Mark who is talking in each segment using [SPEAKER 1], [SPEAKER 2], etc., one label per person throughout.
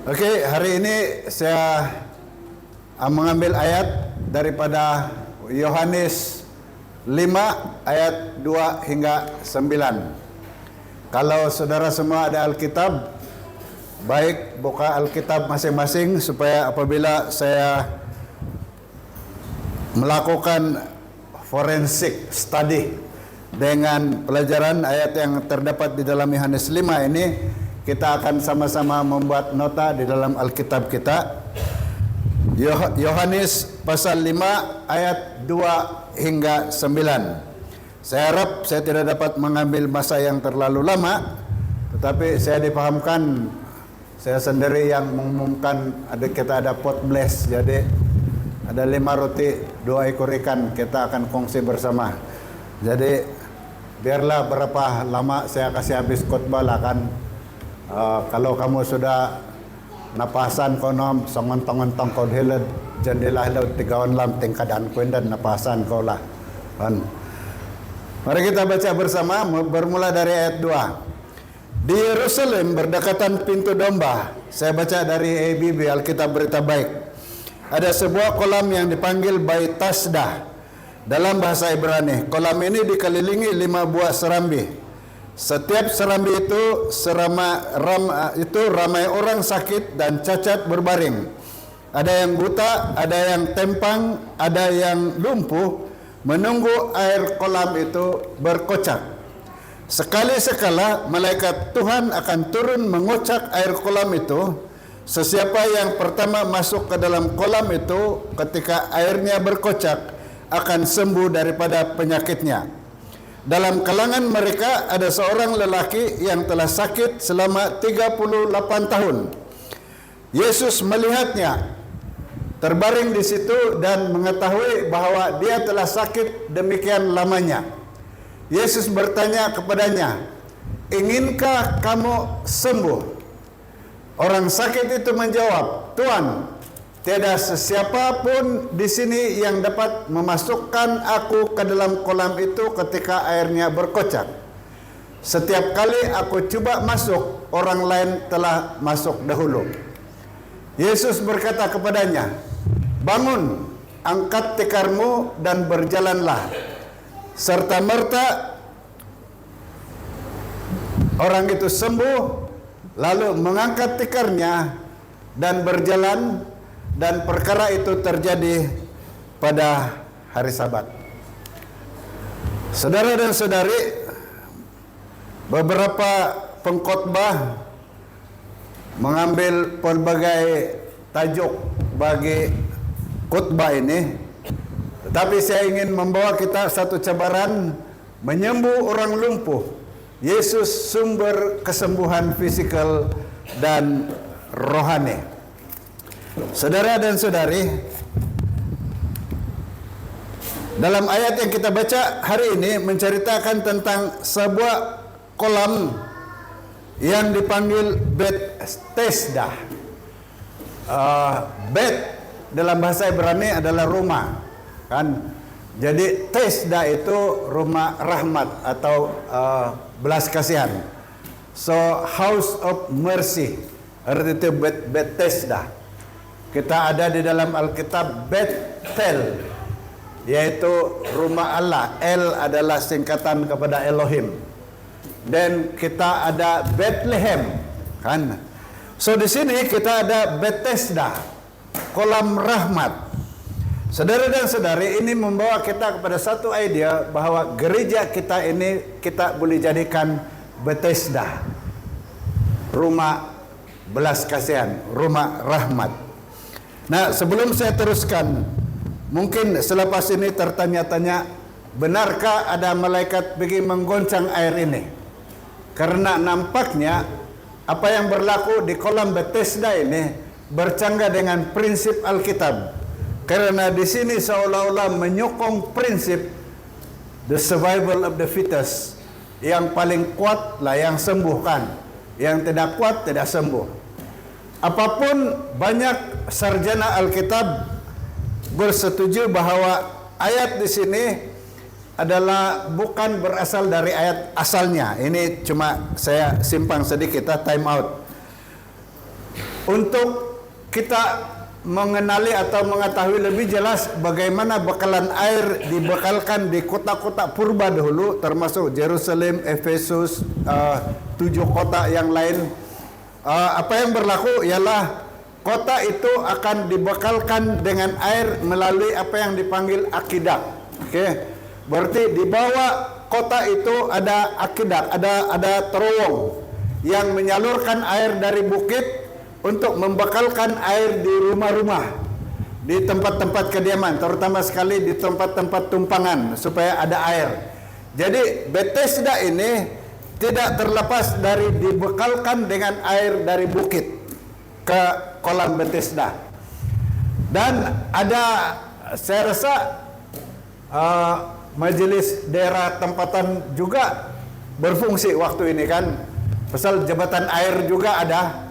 [SPEAKER 1] Oke, hari ini saya mengambil ayat daripada Yohanes 5 ayat 2 hingga 9. Kalau saudara semua ada Alkitab, baik buka Alkitab masing-masing supaya apabila saya melakukan forensic study dengan pelajaran ayat yang terdapat di dalam Yohanes 5 ini, kita akan sama-sama membuat nota di dalam Alkitab kita. Yohanes pasal 5 ayat 2 hingga 9. Saya harap saya tidak dapat mengambil masa yang terlalu lama, tetapi saya dipahamkan saya sendiri yang mengumumkan kita ada pot bless, jadi ada 5 roti 2 ekor ikan kita akan kongsi bersama. Jadi biarlah berapa lama saya kasih habis khotbah lah kan. Kalau kamu sudah napasan konom songon-tongon kau helad jendela laut tigawan lam tingkadan kuendan napasan kau lah kan. Mari kita baca bersama bermula dari ayat 2. Di Yerusalem berdekatan pintu domba, saya baca dari ABB Alkitab Berita Baik, ada sebuah kolam yang dipanggil Bait Tasdah dalam bahasa Ibrani. Kolam ini dikelilingi 5 buah serambi. Setiap serambi itu ramai orang sakit dan cacat berbaring. Ada yang buta, ada yang tempang, ada yang lumpuh, menunggu air kolam itu berkocak. Sekali-sekala malaikat Tuhan akan turun mengocak air kolam itu. Sesiapa yang pertama masuk ke dalam kolam itu ketika airnya berkocak akan sembuh daripada penyakitnya. Dalam kalangan mereka ada seorang lelaki yang telah sakit selama 38 tahun. Yesus melihatnya terbaring di situ dan mengetahui bahwa dia telah sakit demikian lamanya. Yesus bertanya kepadanya, "Inginkah kamu sembuh?" Orang sakit itu menjawab, "Tuan, tiada sesiapa pun di sini yang dapat memasukkan aku ke dalam kolam itu ketika airnya berkocak. Setiap kali aku coba masuk, orang lain telah masuk dahulu." Yesus berkata kepadanya, "Bangun, angkat tikarmu dan berjalanlah." Serta-merta orang itu sembuh, lalu mengangkat tikarnya dan berjalan, dan perkara itu terjadi pada hari Sabat. Saudara dan saudari, beberapa pengkhotbah mengambil pelbagai tajuk bagi khotbah ini, tetapi saya ingin membawa kita satu cabaran menyembuh orang lumpuh. Yesus sumber kesembuhan fisikal dan rohani. Saudara dan saudari, dalam ayat yang kita baca hari ini menceritakan tentang sebuah kolam yang dipanggil Bait Tasdah. Bet dalam bahasa Ibrani adalah rumah, kan? Jadi Tasdah itu rumah rahmat atau belas kasihan. So house of mercy, arti itu Bet Tasdah. Kita ada di dalam Alkitab Bethel, yaitu rumah Allah. El adalah singkatan kepada Elohim. Dan kita ada Bethlehem, kan? So di sini kita ada Bethesda, kolam rahmat. Saudara dan saudari, ini membawa kita kepada satu idea bahwa gereja kita ini kita boleh jadikan Bethesda, rumah belas kasihan, rumah rahmat. Nah, sebelum saya teruskan, mungkin selepas ini tertanya-tanya, benarkah ada malaikat pergi menggoncang air ini? Karena nampaknya apa yang berlaku di kolam Bethesda ini bercanggah dengan prinsip Alkitab. Karena di sini seolah-olah menyokong prinsip the survival of the fittest. Yang paling kuat lah yang sembuhkan, yang tidak kuat tidak sembuh. Apapun banyak sarjana Alkitab bersetuju bahwa ayat di sini adalah bukan berasal dari ayat asalnya. Ini cuma saya simpang sedikit, time out. untuk kita mengenali atau mengetahui lebih jelas bagaimana bekalan air dibekalkan di kota-kota purba dahulu, termasuk Yerusalem, Efesus, 7 kota yang lain. Apa yang berlaku ialah kota itu akan dibekalkan dengan air melalui apa yang dipanggil akidak. Oke, berarti di bawah kota itu ada akidak, ada terowong yang menyalurkan air dari bukit untuk membekalkan air di rumah-rumah, di tempat-tempat kediaman, terutama sekali di tempat-tempat tumpangan supaya ada air. Jadi Bethesda ini tidak terlepas dari dibekalkan dengan air dari bukit ke kolam Bethesda. Dan ada, saya rasa majelis daerah tempatan juga berfungsi waktu ini kan. Pasal jembatan air juga ada.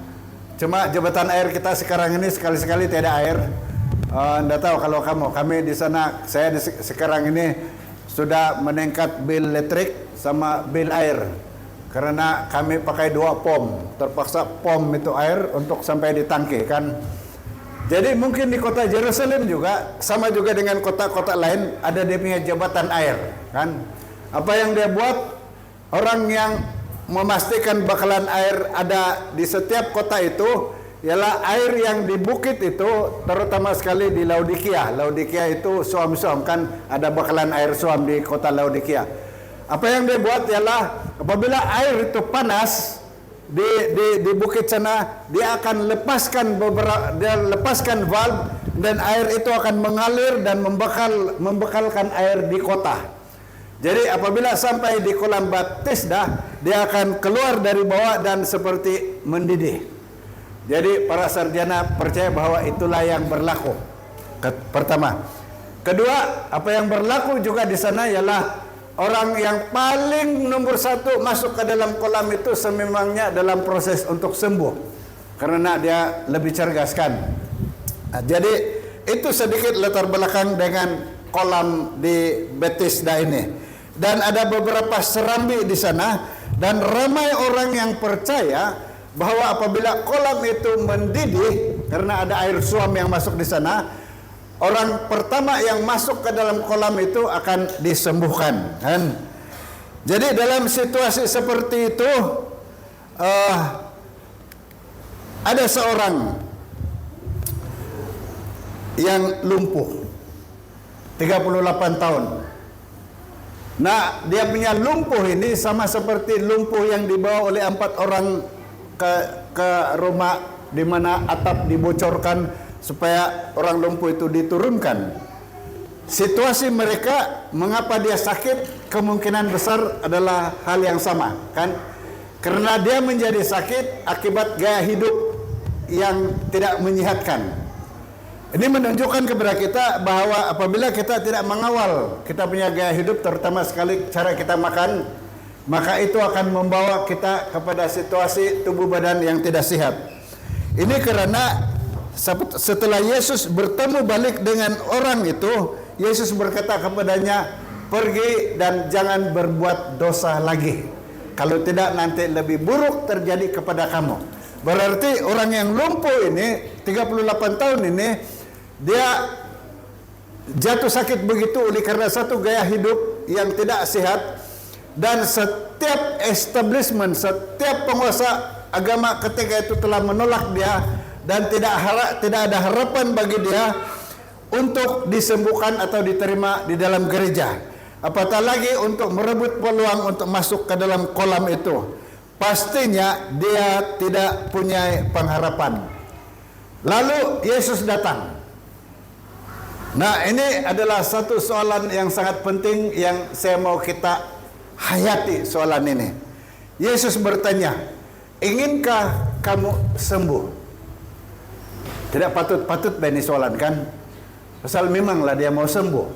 [SPEAKER 1] Cuma jembatan air kita sekarang ini sekali-sekali tidak ada air. Anda tahu kalau kami di sana, saya sekarang ini sudah meningkat bil listrik sama bil air. Karena kami pakai 2 pom, terpaksa pom itu air untuk sampai di tangki kan. Jadi mungkin di kota Yerusalem juga, sama juga dengan kota-kota lain, ada dia punya jembatan air kan. Apa yang dia buat, orang yang memastikan bakalan air ada di setiap kota itu ialah air yang di bukit itu, terutama sekali di Laodikia. Laodikia itu suam-suam kan, ada bakalan air suam di kota Laodikia. Apa yang dia buat ialah apabila air itu panas di bukit sana, dia akan lepaskan valve dan air itu akan mengalir dan membekalkan air di kota. Jadi apabila sampai di kolam Bethesda, dia akan keluar dari bawah dan seperti mendidih. Jadi para sarjana percaya bahwa itulah yang berlaku. Pertama. Kedua, apa yang berlaku juga di sana ialah orang yang paling nomor 1 masuk ke dalam kolam itu sememangnya dalam proses untuk sembuh. Karena dia lebih cergas kan. Jadi itu sedikit latar belakang dengan kolam di Bethesda ini. Dan ada beberapa serambi di sana, dan ramai orang yang percaya bahwa apabila kolam itu mendidih karena ada air suam yang masuk di sana, orang pertama yang masuk ke dalam kolam itu akan disembuhkan kan. Jadi dalam situasi seperti itu ada seorang yang lumpuh 38 tahun. Nah, dia punya lumpuh ini sama seperti lumpuh yang dibawa oleh 4 orang ke rumah di mana atap dibocorkan supaya orang lumpuh itu diturunkan. Situasi mereka, mengapa dia sakit, kemungkinan besar adalah hal yang sama, kan? Karena dia menjadi sakit akibat gaya hidup yang tidak menyehatkan. Ini menunjukkan kepada kita bahwa apabila kita tidak mengawal kita punya gaya hidup, terutama sekali cara kita makan, maka itu akan membawa kita kepada situasi tubuh badan yang tidak sehat. Ini karena setelah Yesus bertemu balik dengan orang itu, Yesus berkata kepadanya, pergi dan jangan berbuat dosa lagi. Kalau tidak nanti lebih buruk terjadi kepada kamu. Berarti orang yang lumpuh ini, 38 tahun ini, dia jatuh sakit begitu oleh karena satu gaya hidup yang tidak sehat. Dan setiap establishment, setiap penguasa agama ketika itu telah menolak dia, dan tidak ada harapan bagi dia untuk disembuhkan atau diterima di dalam gereja. Apatah lagi untuk merebut peluang untuk masuk ke dalam kolam itu. Pastinya dia tidak punya pengharapan. Lalu Yesus datang. Nah, ini adalah satu soalan yang sangat penting yang saya mau kita hayati soalan ini. Yesus bertanya, inginkah kamu sembuh? Tidak patut ini soalan kan? Pasal memanglah dia mau sembuh.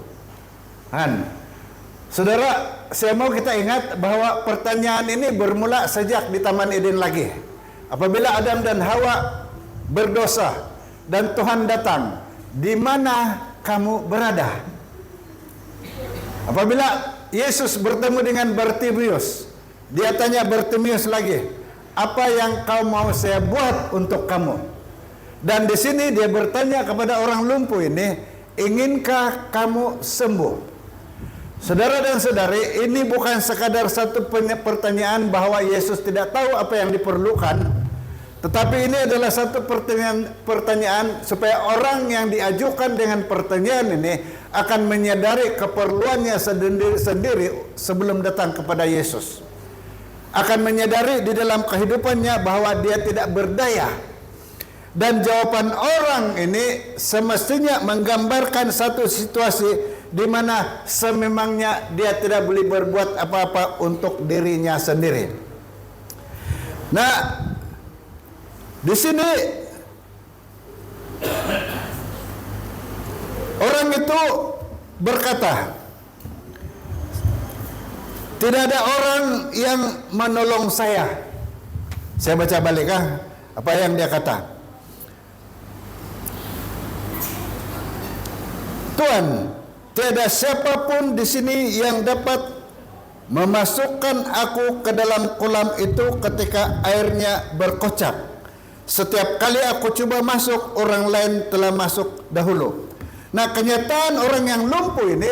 [SPEAKER 1] Kan? Saudara, saya mau kita ingat bahwa pertanyaan ini bermula sejak di Taman Eden lagi. Apabila Adam dan Hawa berdosa dan Tuhan datang, di mana kamu berada? Apabila Yesus bertemu dengan Bartimeus, dia tanya Bartimeus lagi, apa yang kau mau saya buat untuk kamu? Dan di sini dia bertanya kepada orang lumpuh ini, inginkah kamu sembuh? Saudara dan saudari, ini bukan sekadar satu pertanyaan bahwa Yesus tidak tahu apa yang diperlukan, tetapi ini adalah satu pertanyaan supaya orang yang diajukan dengan pertanyaan ini akan menyadari keperluannya sendiri sebelum datang kepada Yesus. Akan menyadari di dalam kehidupannya bahwa dia tidak berdaya. Dan jawaban orang ini semestinya menggambarkan satu situasi di mana sememangnya dia tidak boleh berbuat apa-apa untuk dirinya sendiri. Nah, di sini orang itu berkata, tidak ada orang yang menolong saya. Saya baca balik apa yang dia kata. Tuhan, tiada siapapun di sini yang dapat memasukkan aku ke dalam kolam itu ketika airnya berkocak. Setiap kali aku coba masuk, orang lain telah masuk dahulu. Nah, kenyataan orang yang lumpuh ini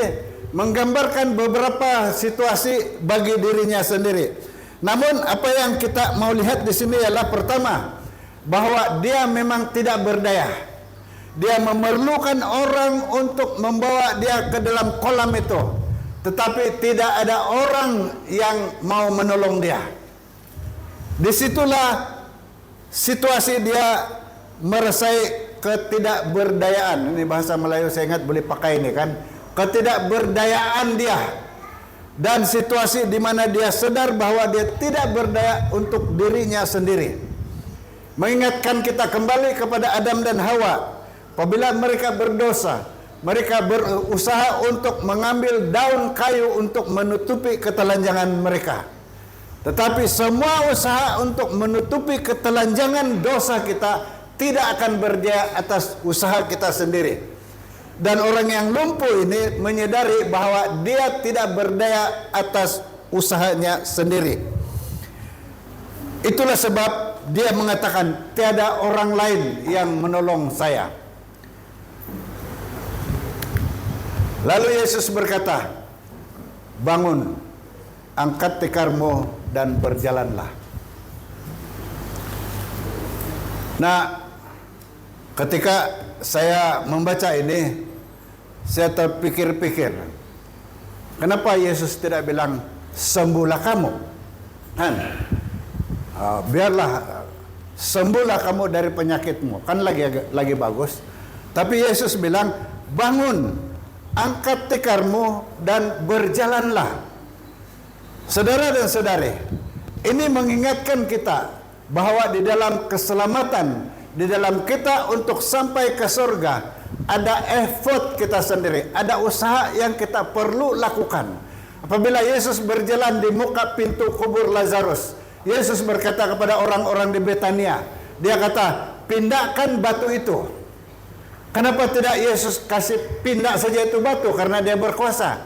[SPEAKER 1] menggambarkan beberapa situasi bagi dirinya sendiri. Namun apa yang kita mau lihat di sini adalah pertama, bahwa dia memang tidak berdaya. Dia memerlukan orang untuk membawa dia ke dalam kolam itu, tetapi tidak ada orang yang mau menolong dia. Disitulah situasi dia merasai ketidakberdayaan. Ini bahasa Melayu saya ingat boleh pakai ini kan. Ketidakberdayaan dia. Dan situasi di mana dia sadar bahwa dia tidak berdaya untuk dirinya sendiri. Mengingatkan kita kembali kepada Adam dan Hawa. Apabila mereka berdosa, mereka berusaha untuk mengambil daun kayu untuk menutupi ketelanjangan mereka. Tetapi semua usaha untuk menutupi ketelanjangan dosa kita tidak akan berjaya atas usaha kita sendiri. Dan orang yang lumpuh ini menyadari bahwa dia tidak berdaya atas usahanya sendiri. Itulah sebab dia mengatakan, tiada orang lain yang menolong saya. Lalu Yesus berkata, bangun, angkat tikarmu dan berjalanlah. Nah, ketika saya membaca ini, saya terpikir-pikir, kenapa Yesus tidak bilang, sembuhlah kamu? Biarlah, sembuhlah kamu dari penyakitmu. Kan lagi bagus. Tapi Yesus bilang, bangun, angkat tikarmu dan berjalanlah. Saudara dan saudari, ini mengingatkan kita bahwa di dalam keselamatan, di dalam kita untuk sampai ke surga, ada effort kita sendiri, ada usaha yang kita perlu lakukan. Apabila Yesus berjalan di muka pintu kubur Lazarus, Yesus berkata kepada orang-orang di Betania, dia kata, pindahkan batu itu. Kenapa tidak Yesus kasih pindah saja itu batu? Karena dia berkuasa.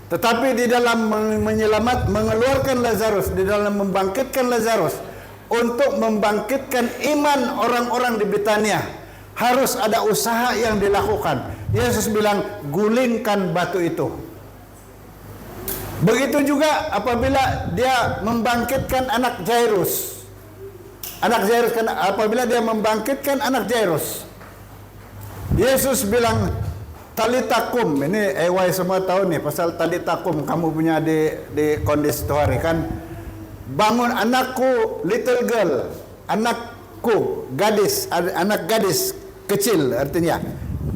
[SPEAKER 1] Tetapi di dalam mengeluarkan Lazarus, di dalam membangkitkan Lazarus, untuk membangkitkan iman orang-orang di Betania, harus ada usaha yang dilakukan. Yesus bilang, gulingkan batu itu. Begitu juga apabila dia membangkitkan anak Jairus. Apabila dia membangkitkan anak Jairus, Yesus bilang, talitakum. Ini EY semua tahu nih pasal talitakum, kamu punya di kondisitori kan. Bangun anakku, little girl, anakku, gadis, anak gadis kecil, artinya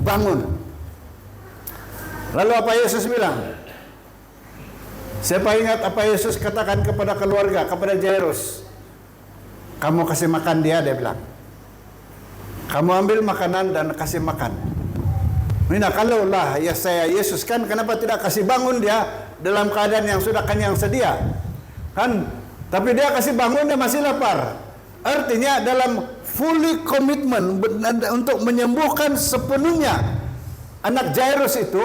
[SPEAKER 1] bangun. Lalu apa Yesus bilang? Siapa ingat apa Yesus katakan kepada keluarga, kepada Jairus? Kamu kasih makan dia bilang. Kamu ambil makanan dan kasih makan. Nah, kalau lah ya saya Yesus kan, kenapa tidak kasih bangun dia dalam keadaan yang sudah kenyang sedia? Kan? Tapi dia kasih bangun, dia masih lapar. Artinya dalam fully komitmen untuk menyembuhkan sepenuhnya anak Jairus itu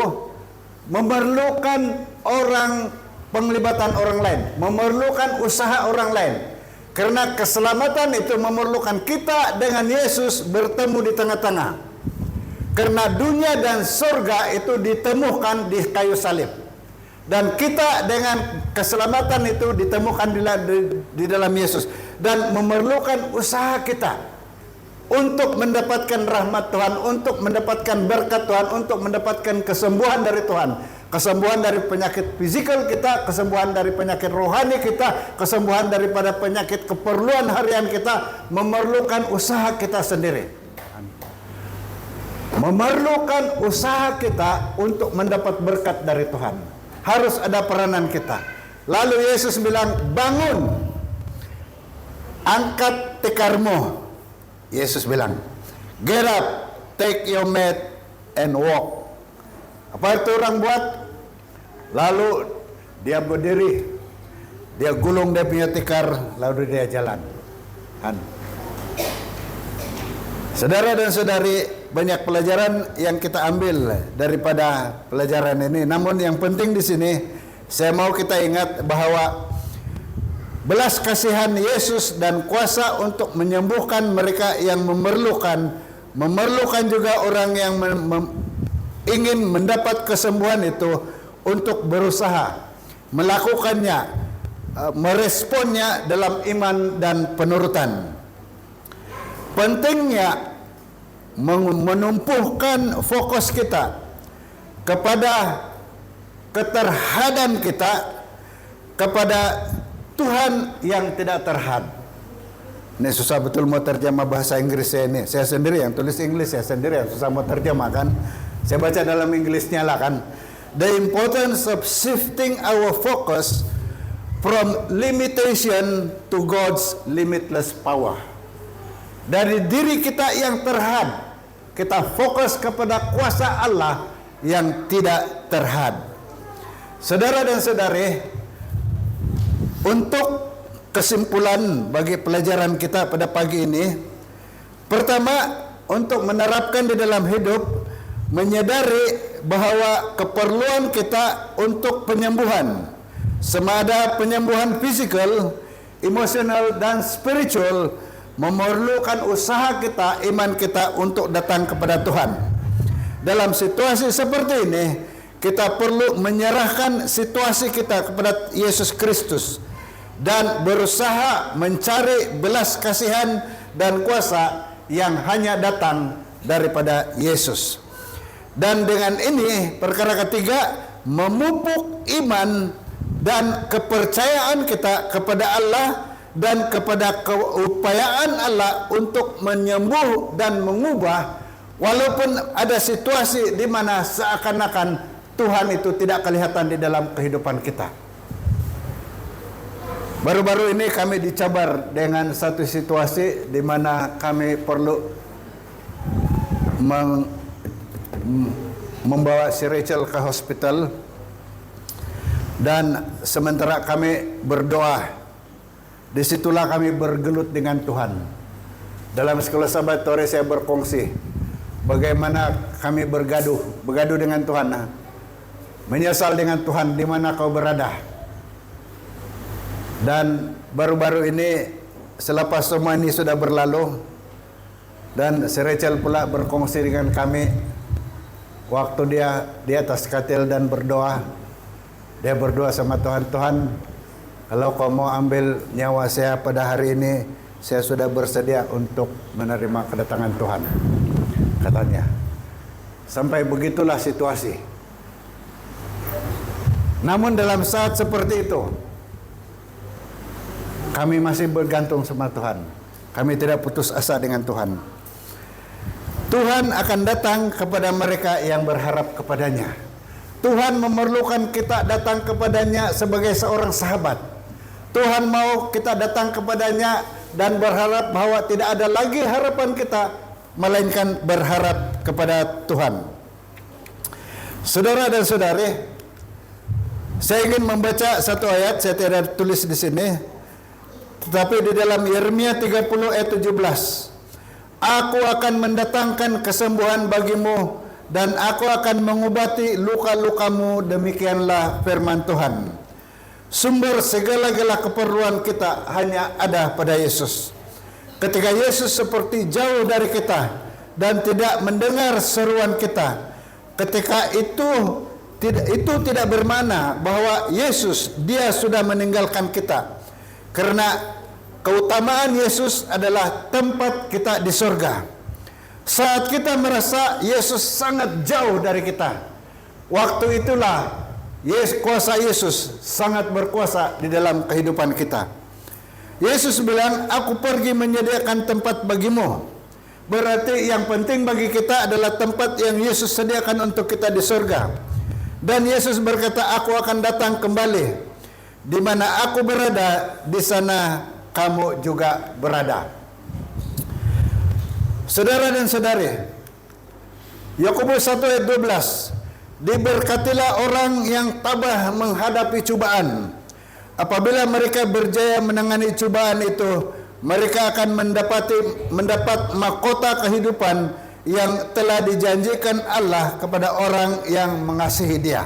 [SPEAKER 1] memerlukan penglibatan orang lain, memerlukan usaha orang lain. Karena keselamatan itu memerlukan kita dengan Yesus bertemu di tengah-tengah. Karena dunia dan surga itu ditemukan di kayu salib. Dan kita dengan keselamatan itu ditemukan di dalam Yesus. Dan memerlukan usaha kita untuk mendapatkan rahmat Tuhan, untuk mendapatkan berkat Tuhan, untuk mendapatkan kesembuhan dari Tuhan. Kesembuhan dari penyakit fisikal kita, kesembuhan dari penyakit rohani kita, kesembuhan daripada penyakit keperluan harian kita, memerlukan usaha kita sendiri. Memerlukan usaha kita untuk mendapat berkat dari Tuhan. Harus ada peranan kita. Lalu Yesus bilang, bangun, angkat tikarmu. Yesus bilang, get up, take your mat and walk. Apa itu orang buat? Lalu dia berdiri, dia gulung dia punya tikar, lalu dia jalan. Saudara dan saudari, banyak pelajaran yang kita ambil daripada pelajaran ini. Namun yang penting di sini, saya mau kita ingat bahwa belas kasihan Yesus dan kuasa untuk menyembuhkan mereka yang memerlukan juga orang yang ingin mendapat kesembuhan itu untuk berusaha melakukannya, meresponnya dalam iman dan penurutan. Pentingnya menumpuhkan fokus kita kepada keterhadan kita kepada Tuhan yang tidak terhad. Ini susah betul mau terjemah bahasa Inggris saya ini. Saya sendiri yang tulis Inggris, saya sendiri yang susah mau terjemah kan. Saya baca dalam Inggrisnya lah kan. The importance of shifting our focus from limitation to God's limitless power. Dari diri kita yang terhad, kita fokus kepada kuasa Allah yang tidak terhad. Saudara dan saudari, untuk kesimpulan bagi pelajaran kita pada pagi ini, pertama, untuk menerapkan di dalam hidup, menyadari bahwa keperluan kita untuk penyembuhan, sama ada penyembuhan fisikal, emosional, dan spiritual, memerlukan usaha kita, iman kita untuk datang kepada Tuhan. Dalam situasi seperti ini, kita perlu menyerahkan situasi kita kepada Yesus Kristus dan berusaha mencari belas kasihan dan kuasa yang hanya datang daripada Yesus. Dan dengan ini, perkara ketiga, memupuk iman dan kepercayaan kita kepada Allah dan kepada keupayaan Allah untuk menyembuh dan mengubah, walaupun ada situasi di mana seakan-akan Tuhan itu tidak kelihatan di dalam kehidupan kita. Baru-baru ini kami dicabar dengan satu situasi di mana kami perlu membawa si Rachel ke hospital, dan sementara kami berdoa, disitulah kami bergelut dengan Tuhan. Dalam sekolah Sabatore saya berkongsi bagaimana kami bergaduh dengan Tuhan, menyesal dengan Tuhan di mana kau berada. Dan baru-baru ini selepas semua ini sudah berlalu, dan si Rachel pula berkongsi dengan kami waktu dia di atas katil dan berdoa. Dia berdoa sama Tuhan, Tuhan, kalau kau mau ambil nyawa saya pada hari ini, saya sudah bersedia untuk menerima kedatangan Tuhan, katanya. Sampai begitulah situasi. Namun dalam saat seperti itu, kami masih bergantung sama Tuhan. Kami tidak putus asa dengan Tuhan. Tuhan akan datang kepada mereka yang berharap kepadanya. Tuhan memerlukan kita datang kepadanya sebagai seorang sahabat. Tuhan mau kita datang kepadanya dan berharap bahwa tidak ada lagi harapan kita, melainkan berharap kepada Tuhan. Saudara dan saudari, saya ingin membaca satu ayat, saya tidak tulis di sini, tetapi di dalam Yeremia 30 ayat 17. Aku akan mendatangkan kesembuhan bagimu dan aku akan mengobati luka-lukamu, demikianlah firman Tuhan. Sumber segala-gala keperluan kita hanya ada pada Yesus. Ketika Yesus seperti jauh dari kita dan tidak mendengar seruan kita, ketika itu tidak bermakna bahwa Yesus dia sudah meninggalkan kita. Karena keutamaan Yesus adalah tempat kita di surga. Saat kita merasa Yesus sangat jauh dari kita, waktu itulah kuasa Yesus sangat berkuasa di dalam kehidupan kita. Yesus bilang, aku pergi menyediakan tempat bagimu. Berarti yang penting bagi kita adalah tempat yang Yesus sediakan untuk kita di surga. Dan Yesus berkata, aku akan datang kembali. Di mana aku berada, di sana kamu juga berada. Saudara dan saudari, Yakobus 1 ayat 12, diberkatilah orang yang tabah menghadapi cobaan. Apabila mereka berjaya menangani cobaan itu, mereka akan mendapat mahkota kehidupan yang telah dijanjikan Allah kepada orang yang mengasihi Dia.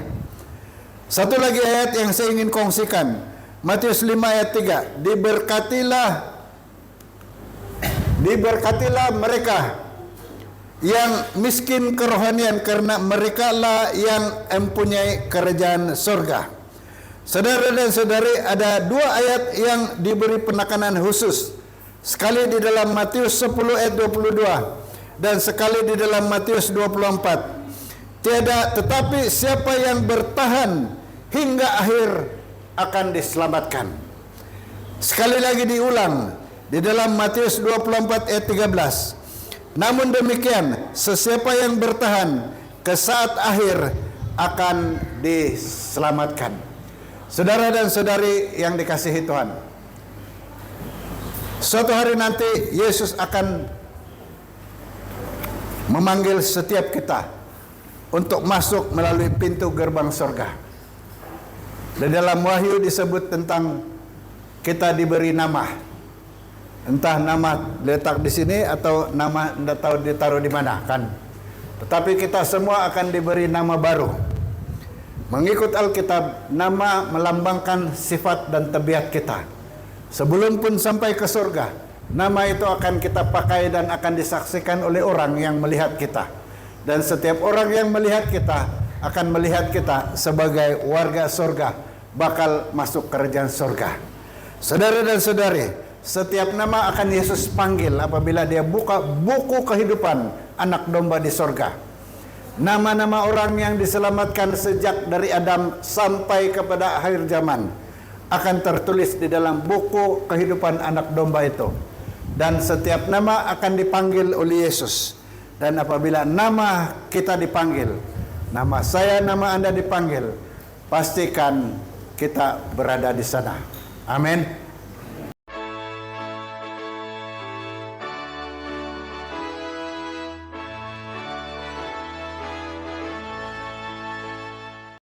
[SPEAKER 1] Satu lagi ayat yang saya ingin kongsikan, Matius 5 ayat 3, diberkatilah mereka yang miskin kerohanian, karena mereka lah yang mempunyai kerajaan surga. Saudara dan saudari, ada dua ayat yang diberi penekanan khusus. Sekali di dalam Matius 10 ayat 22 dan sekali di dalam Matius 24. Tetapi siapa yang bertahan hingga akhir akan diselamatkan. Sekali lagi diulang di dalam Matius 24 ayat 13. Namun demikian, sesiapa yang bertahan ke saat akhir akan diselamatkan. Saudara dan saudari yang dikasihi Tuhan, suatu hari nanti Yesus akan memanggil setiap kita untuk masuk melalui pintu gerbang surga. Di dalam Wahyu disebut tentang kita diberi nama. Entah nama letak di sini atau nama tidak tahu ditaruh di mana kan. Tetapi kita semua akan diberi nama baru. Mengikut Alkitab, nama melambangkan sifat dan tabiat kita. Sebelum pun sampai ke surga, nama itu akan kita pakai dan akan disaksikan oleh orang yang melihat kita. Dan setiap orang yang melihat kita akan melihat kita sebagai warga surga, bakal masuk kerajaan surga. Saudara dan saudari, setiap nama akan Yesus panggil apabila dia buka buku kehidupan anak domba di surga. Nama-nama orang yang diselamatkan sejak dari Adam sampai kepada akhir zaman akan tertulis di dalam buku kehidupan anak domba itu. Dan setiap nama akan dipanggil oleh Yesus. Dan apabila nama kita dipanggil, nama saya, nama Anda dipanggil, pastikan kita berada di sana. Amin.